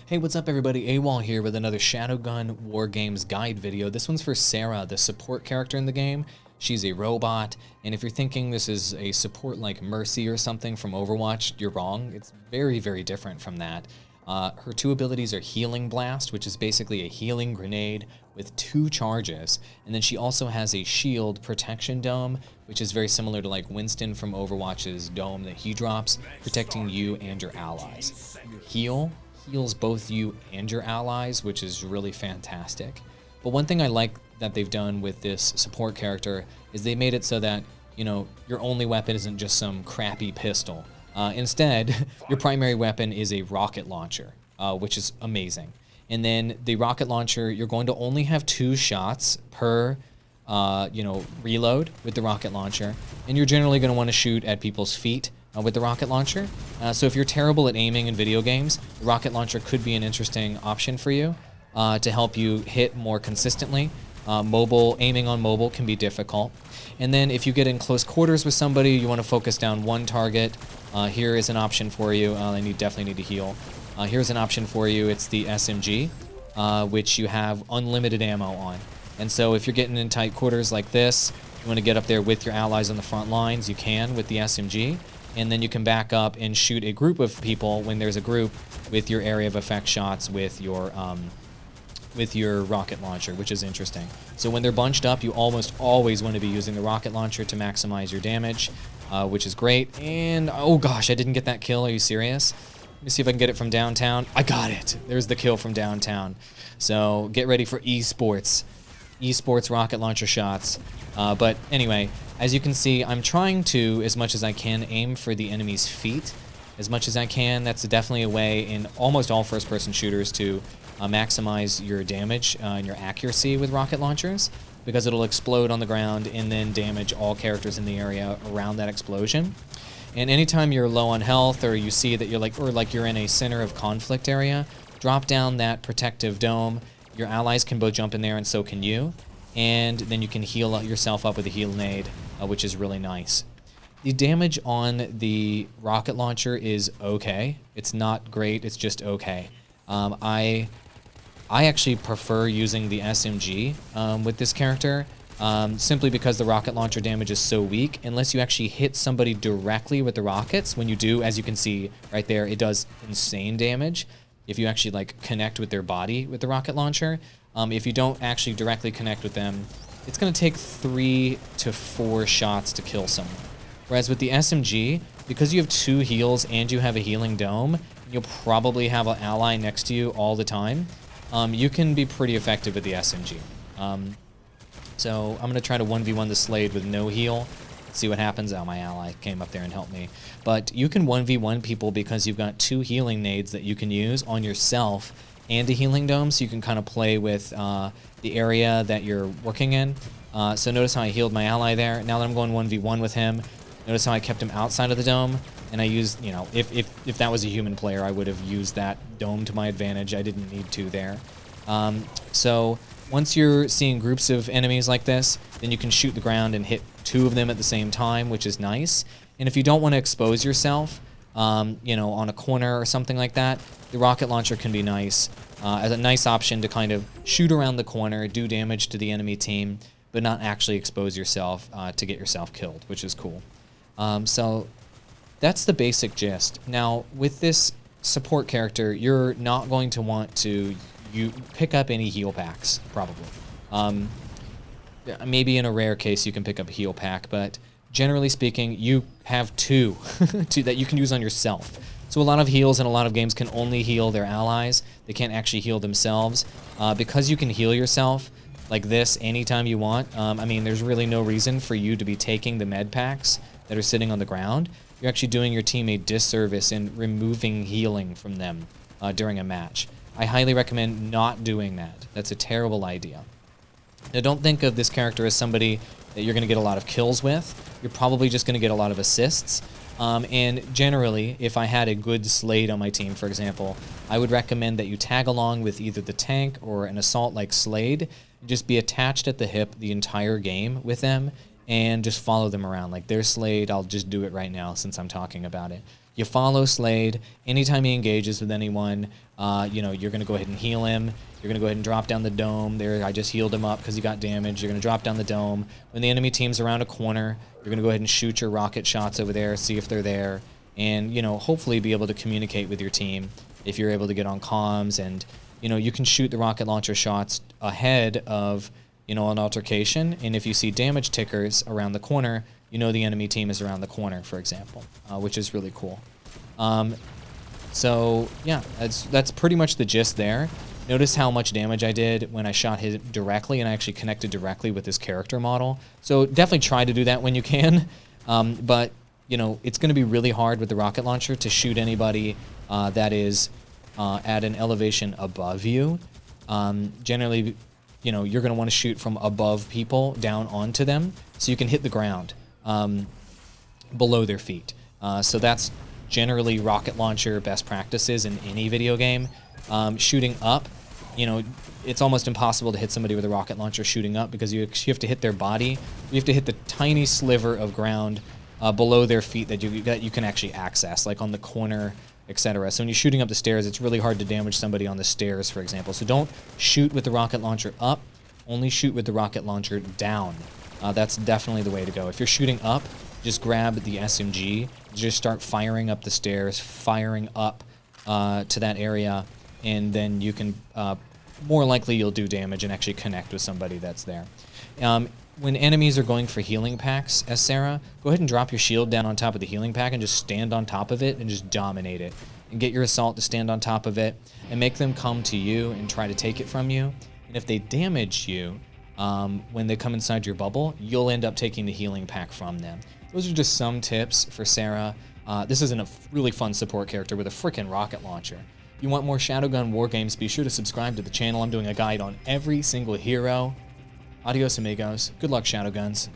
Hey, what's up everybody? Awall here with another Shadowgun War Games guide video. This one's for Sara, the support character in the game. She's a robot, and if you're thinking this is a support like Mercy or something from Overwatch, you're wrong. It's very, very different from that. Her two abilities are Healing Blast, which is basically a healing grenade with 2 charges, and then she also has a shield protection dome, which is very similar to like Winston from Overwatch's dome that he drops, protecting you and your allies. Your heals both you and your allies, which is really fantastic. But one thing I like that they've done with this support character is they made it so that, you know, your only weapon isn't just some crappy pistol. Instead, your primary weapon is a rocket launcher, which is amazing. And then the rocket launcher, you're going to only have 2 shots per, reload with the rocket launcher. And you're generally going to want to shoot at people's feet with the rocket launcher. So if you're terrible at aiming in video games, the rocket launcher could be an interesting option for you to help you hit more consistently. Aiming on mobile can be difficult. And then if you get in close quarters with somebody, you want to focus down one target. Here is an option for you. Definitely need to heal. Here's an option for you. It's the SMG, which you have unlimited ammo on. And so if you're getting in tight quarters like this, you want to get up there with your allies on the front lines, you can with the SMG. And then you can back up and shoot a group of people when there's a group with your area of effect shots with your rocket launcher, which is interesting. So when they're bunched up, you almost always want to be using the rocket launcher to maximize your damage, which is great. And, oh gosh, I didn't get that kill. Are you serious? Let me see if I can get it from downtown. I got it. There's the kill from downtown. So get ready for esports. Esports rocket launcher shots. But anyway, as you can see, I'm trying to, as much as I can, aim for the enemy's feet as much as I can. That's definitely a way in almost all first-person shooters to maximize your damage and your accuracy with rocket launchers, because it'll explode on the ground and then damage all characters in the area around that explosion. And anytime you're low on health, or you see that you're in a center of conflict area, drop down that protective dome. Your allies can both jump in there, and so can you. And then you can heal yourself up with a heal nade, which is really nice. The damage on the rocket launcher is okay. It's not great, it's just okay. I actually prefer using the SMG with this character, simply because the rocket launcher damage is so weak. Unless you actually hit somebody directly with the rockets, when you do, as you can see right there, it does insane damage if you actually like connect with their body with the rocket launcher. If you don't actually directly connect with them, it's going to take 3 to 4 shots to kill someone. Whereas with the SMG, because you have 2 heals and you have a healing dome, you'll probably have an ally next to you all the time. You can be pretty effective with the SMG. So I'm going to try to 1v1 the Slade with no heal. Let's see what happens. Oh, my ally came up there and helped me. But you can 1v1 people because you've got 2 healing nades that you can use on yourself and a healing dome, so you can kind of play with the area that you're working in. So notice how I healed my ally there. Now that I'm going 1v1 with him, notice how I kept him outside of the dome. And I used, you know, if that was a human player, I would have used that dome to my advantage. I didn't need to there. So once you're seeing groups of enemies like this, then you can shoot the ground and hit 2 of them at the same time, which is nice. And if you don't want to expose yourself, on a corner or something like that, the rocket launcher can be nice as a nice option to kind of shoot around the corner, do damage to the enemy team, but not actually expose yourself to get yourself killed, which is cool. So that's the basic gist. Now, with this support character, you're not going to want to pick up any heal packs, probably. Maybe in a rare case you can pick up a heal pack, but generally speaking, you have 2 that you can use on yourself. So a lot of heals in a lot of games can only heal their allies. They can't actually heal themselves. Because you can heal yourself like this anytime you want, there's really no reason for you to be taking the med packs that are sitting on the ground. You're actually doing your team a disservice in removing healing from them during a match. I highly recommend not doing that. That's a terrible idea. Now, don't think of this character as somebody that you're going to get a lot of kills with. You're probably just going to get a lot of assists. And generally, if I had a good Slade on my team, for example, I would recommend that you tag along with either the tank or an assault like Slade, and just be attached at the hip the entire game with them, and just follow them around. Like their Slade, I'll just do it right now since I'm talking about it. You follow Slade. Anytime he engages with anyone, you know, you're going to go ahead and heal him. You're going to go ahead and drop down the dome. There, I just healed him up because he got damaged. You're going to drop down the dome. When the enemy team's around a corner, you're going to go ahead and shoot your rocket shots over there, see if they're there, and, you know, hopefully be able to communicate with your team if you're able to get on comms. And, you know, you can shoot the rocket launcher shots ahead of, you know, an altercation. And if you see damage tickers around the corner, you know the enemy team is around the corner, for example, which is really cool. So, yeah, that's pretty much the gist there. Notice how much damage I did when I shot him directly, and I actually connected directly with this character model. So definitely try to do that when you can. But, you know, it's going to be really hard with the rocket launcher to shoot anybody that is at an elevation above you. Generally, you know, you're going to want to shoot from above people down onto them so you can hit the ground below their feet. So that's generally rocket launcher best practices in any video game. Shooting up, you know, it's almost impossible to hit somebody with a rocket launcher shooting up because you have to hit their body. You have to hit the tiny sliver of ground below their feet that you can actually access, like on the corner, etc. So when you're shooting up the stairs, it's really hard to damage somebody on the stairs, for example. So don't shoot with the rocket launcher up, only shoot with the rocket launcher down. That's definitely the way to go. If you're shooting up, just grab the SMG, just start firing up the stairs, firing up to that area, and then you can, more likely you'll do damage and actually connect with somebody that's there. When enemies are going for healing packs, as Sara, go ahead and drop your shield down on top of the healing pack and just stand on top of it and just dominate it. And get your assault to stand on top of it and make them come to you and try to take it from you. And if they damage you when they come inside your bubble, you'll end up taking the healing pack from them. Those are just some tips for Sara. This is a really fun support character with a freaking rocket launcher. If you want more Shadowgun War Games, be sure to subscribe to the channel. I'm doing a guide on every single hero. Adios, amigos. Good luck, Shadowguns.